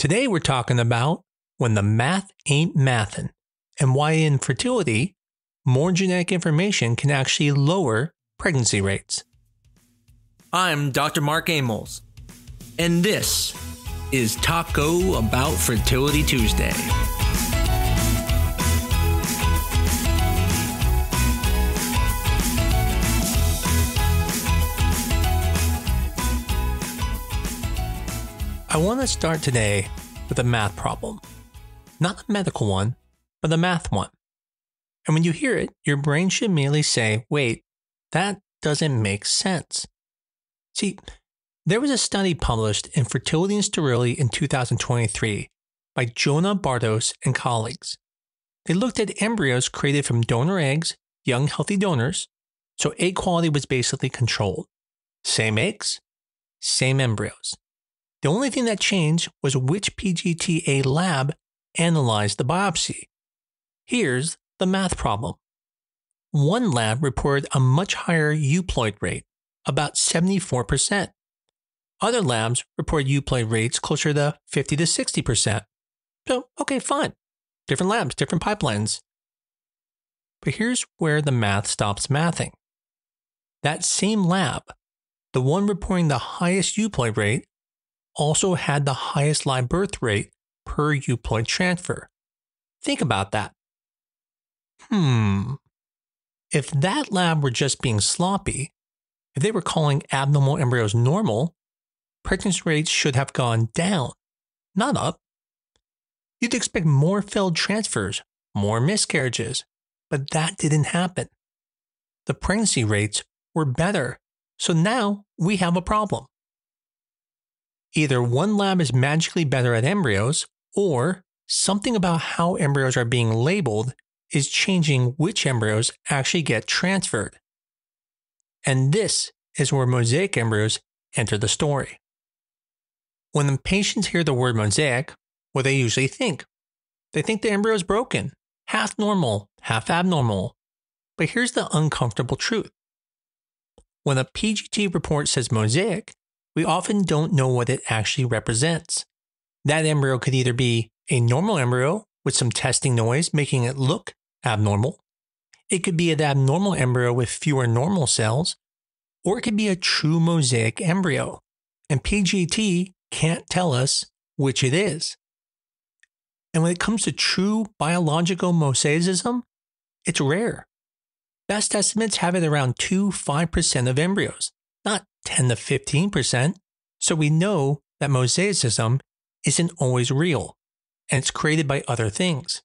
Today we're talking about when the math ain't mathin' and why in fertility, more genetic information can actually lower pregnancy rates. I'm Dr. Mark Amols, and this is Taco Bout Fertility Tuesday. I want to start today with a math problem. Not a medical one, but a math one. And when you hear it, your brain should immediately say, wait, that doesn't make sense. See, there was a study published in Fertility and Sterility in 2023 by Jonah Bardos and colleagues. They looked at embryos created from donor eggs, young healthy donors, so egg quality was basically controlled. Same eggs, same embryos. The only thing that changed was which PGT-A lab analyzed the biopsy. Here's the math problem. One lab reported a much higher euploid rate, about 74%. Other labs reported euploid rates closer to 50 to 60%. So, okay, fine. Different labs, different pipelines. But here's where the math stops mathing. That same lab, the one reporting the highest euploid rate, also had the highest live birth rate per euploid transfer. Think about that. If that lab were just being sloppy, if they were calling abnormal embryos normal, pregnancy rates should have gone down, not up. You'd expect more failed transfers, more miscarriages, but that didn't happen. The pregnancy rates were better, so now we have a problem. Either one lab is magically better at embryos, or something about how embryos are being labeled is changing which embryos actually get transferred. And this is where mosaic embryos enter the story. When the patients hear the word mosaic, what they usually think? They think the embryo is broken, half normal, half abnormal. But here's the uncomfortable truth. When a PGT report says mosaic, we often don't know what it actually represents. That embryo could either be a normal embryo with some testing noise making it look abnormal. It could be an abnormal embryo with fewer normal cells, or it could be a true mosaic embryo. And PGT can't tell us which it is. And when it comes to true biological mosaicism, it's rare. Best estimates have it around 2-5% of embryos, not 10 to 15%. So we know that mosaicism isn't always real, and it's created by other things.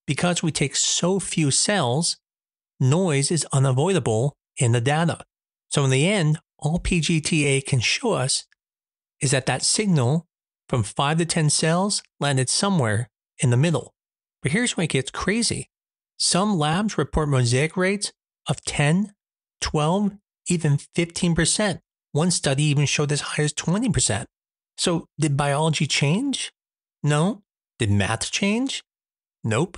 Because we take so few cells, noise is unavoidable in the data. So in the end, all PGT-A can show us is that that signal from 5 to 10 cells landed somewhere in the middle. But here's where it gets crazy. Some labs report mosaic rates of 10, 12, even 15%. One study even showed as high as 20%. So did biology change? No. Did math change? Nope.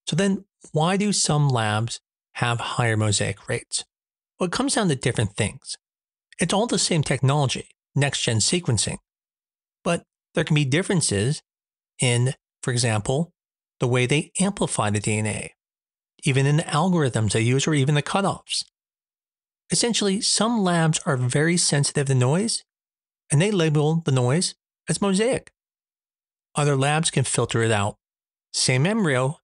So then why do some labs have higher mosaic rates? Well, it comes down to different things. It's all the same technology, next-gen sequencing. But there can be differences in, for example, the way they amplify the DNA, even in the algorithms they use or even the cutoffs. Essentially, some labs are very sensitive to noise, and they label the noise as mosaic. Other labs can filter it out. Same embryo,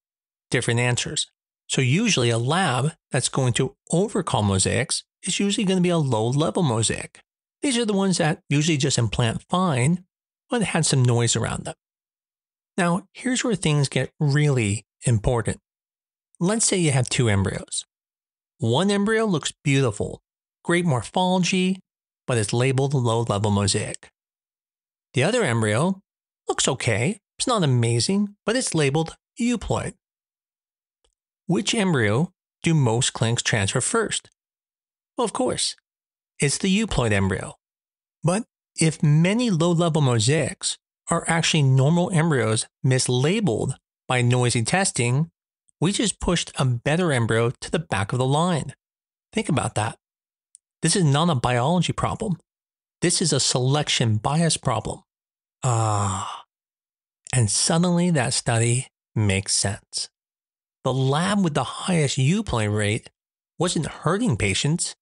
different answers. So usually a lab that's going to overcall mosaics is usually going to be a low-level mosaic. These are the ones that usually just implant fine, but had some noise around them. Now, here's where things get really important. Let's say you have two embryos. One embryo looks beautiful, great morphology, but is labeled low-level mosaic. The other embryo looks okay, it's not amazing, but it's labeled euploid. Which embryo do most clinics transfer first? Well, of course, it's the euploid embryo. But if many low-level mosaics are actually normal embryos mislabeled by noisy testing, we just pushed a better embryo to the back of the line. Think about that. This is not a biology problem. This is a selection bias problem. And suddenly that study makes sense. The lab with the highest euploid rate wasn't hurting patients.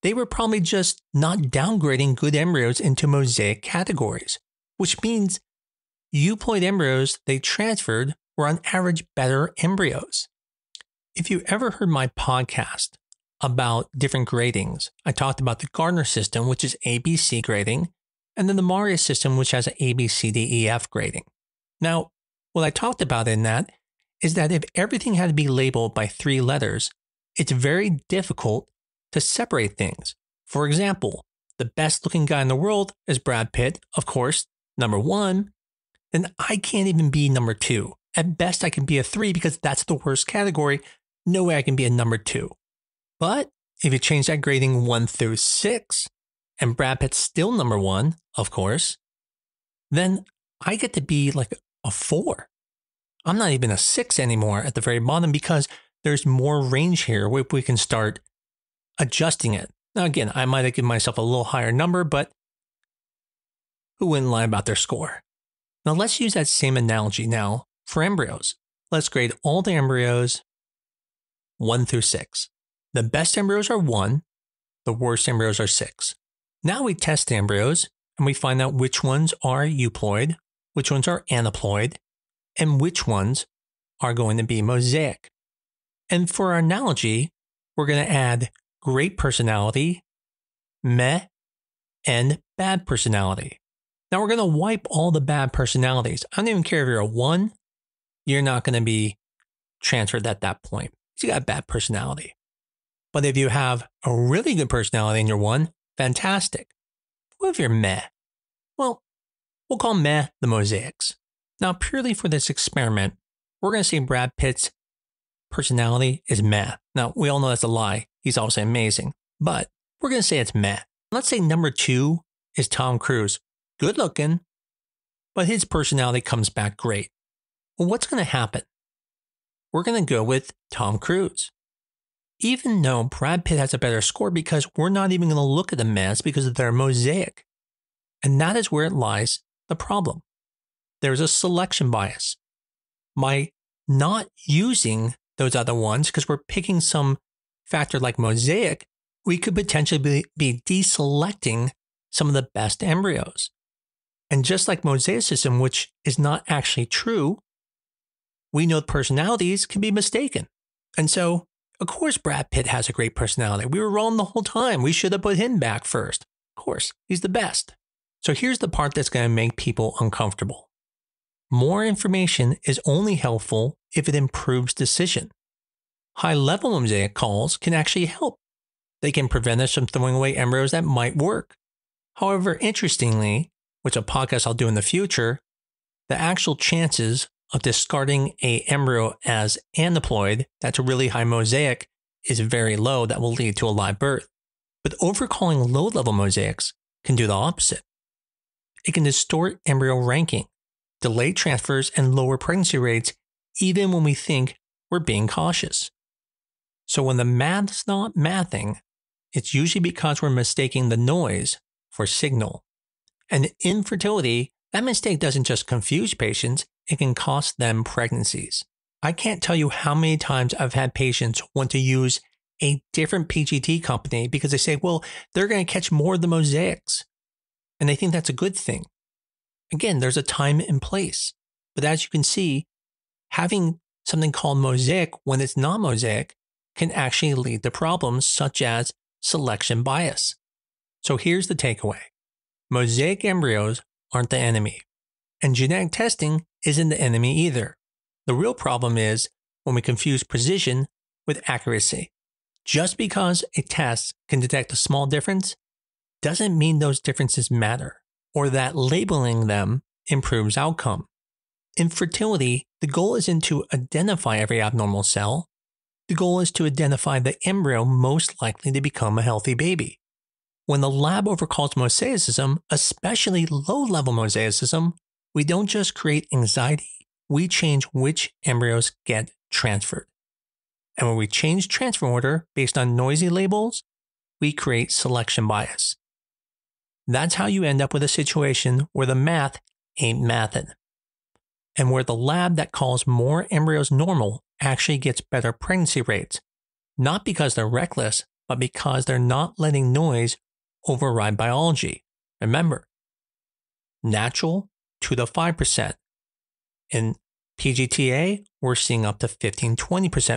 They were probably just not downgrading good embryos into mosaic categories, which means euploid embryos they transferred were on average better embryos. If you ever heard my podcast about different gradings, I talked about the Gardner system, which is ABC grading, and then the Marius system, which has an ABCDEF grading. Now, what I talked about in that is that if everything had to be labeled by 3 letters, it's very difficult to separate things. For example, the best looking guy in the world is Brad Pitt, of course, number 1, then I can't even be number 2. At best, I can be a 3 because that's the worst category. No way I can be a number 2. But if you change that grading 1 through 6, and Brad Pitt's still number 1, of course, then I get to be like a 4. I'm not even a 6 anymore at the very bottom because there's more range here where we can start adjusting it. Now, again, I might have given myself a little higher number, but who wouldn't lie about their score? Now, let's use that same analogy now for embryos. Let's grade all the embryos 1 through 6. The best embryos are 1, the worst embryos are 6. Now we test the embryos and we find out which ones are euploid, which ones are aneuploid, and which ones are going to be mosaic. And for our analogy, we're going to add great personality, meh, and bad personality. Now we're going to wipe all the bad personalities. I don't even care if you're a 1, you're not going to be transferred at that point. You got bad personality. But if you have a really good personality and you're 1, fantastic. What if you're meh? Well, we'll call meh the mosaics. Now, purely for this experiment, we're going to say Brad Pitt's personality is meh. Now, we all know that's a lie. He's obviously amazing. But we're going to say it's meh. Let's say number 2 is Tom Cruise. Good looking, but his personality comes back great. Well, what's going to happen? We're going to go with Tom Cruise. Even though Brad Pitt has a better score because we're not even going to look at the mehs because they're mosaic. And that is where it lies the problem. There's a selection bias. By not using those other ones, because we're picking some factor like mosaic, we could potentially be deselecting some of the best embryos. And just like mosaicism, which is not actually true, we know personalities can be mistaken. And so, of course, Brad Pitt has a great personality. We were wrong the whole time. We should have put him back first. Of course, he's the best. So here's the part that's going to make people uncomfortable. More information is only helpful if it improves decision. High-level mosaic calls can actually help. They can prevent us from throwing away embryos that might work. However, interestingly, which a podcast I'll do in the future, the actual chances of discarding an embryo as aneuploid, that's a really high mosaic, is very low. That will lead to a live birth. But overcalling low-level mosaics can do the opposite. It can distort embryo ranking, delay transfers, and lower pregnancy rates even when we think we're being cautious. So when the math's not mathing, it's usually because we're mistaking the noise for signal. And in infertility, that mistake doesn't just confuse patients, it can cost them pregnancies. I can't tell you how many times I've had patients want to use a different PGT company because they say, well, they're going to catch more of the mosaics. And they think that's a good thing. Again, there's a time and place. But as you can see, having something called mosaic when it's not mosaic can actually lead to problems such as selection bias. So here's the takeaway. Mosaic embryos aren't the enemy. And genetic testing isn't the enemy either. The real problem is when we confuse precision with accuracy. Just because a test can detect a small difference doesn't mean those differences matter or that labeling them improves outcome. In fertility, the goal isn't to identify every abnormal cell. The goal is to identify the embryo most likely to become a healthy baby. When the lab overcalls mosaicism, especially low-level mosaicism, we don't just create anxiety, we change which embryos get transferred. And when we change transfer order based on noisy labels, we create selection bias. That's how you end up with a situation where the math ain't mathin'. and where the lab that calls more embryos normal actually gets better pregnancy rates, not because they're reckless, but because they're not letting noise override biology. Remember, natural 2 to 5%. In PGT-A, we're seeing up to 15-20%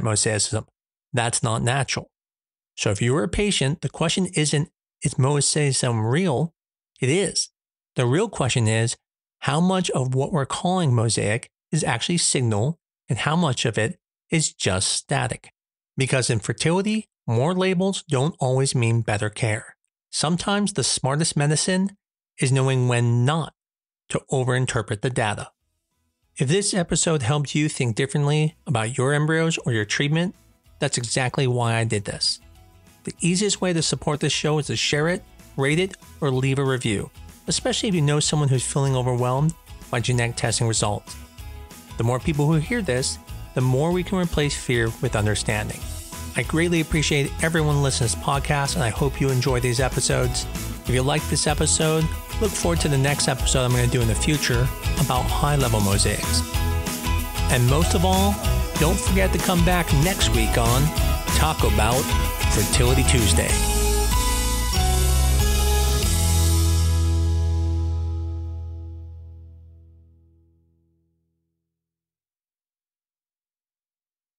mosaicism. That's not natural. So if you're a patient, the question isn't, is mosaicism real? It is. The real question is, how much of what we're calling mosaic is actually signal and how much of it is just static? Because in fertility, more labels don't always mean better care. Sometimes the smartest medicine is knowing when not to overinterpret the data. If this episode helped you think differently about your embryos or your treatment, that's exactly why I did this. The easiest way to support this show is to share it, rate it, or leave a review, especially if you know someone who's feeling overwhelmed by genetic testing results. The more people who hear this, the more we can replace fear with understanding. I greatly appreciate everyone listening to this podcast, and I hope you enjoy these episodes. If you like this episode, look forward to the next episode I'm going to do in the future about high-level mosaics. And most of all, don't forget to come back next week on Taco Bout Fertility Tuesday.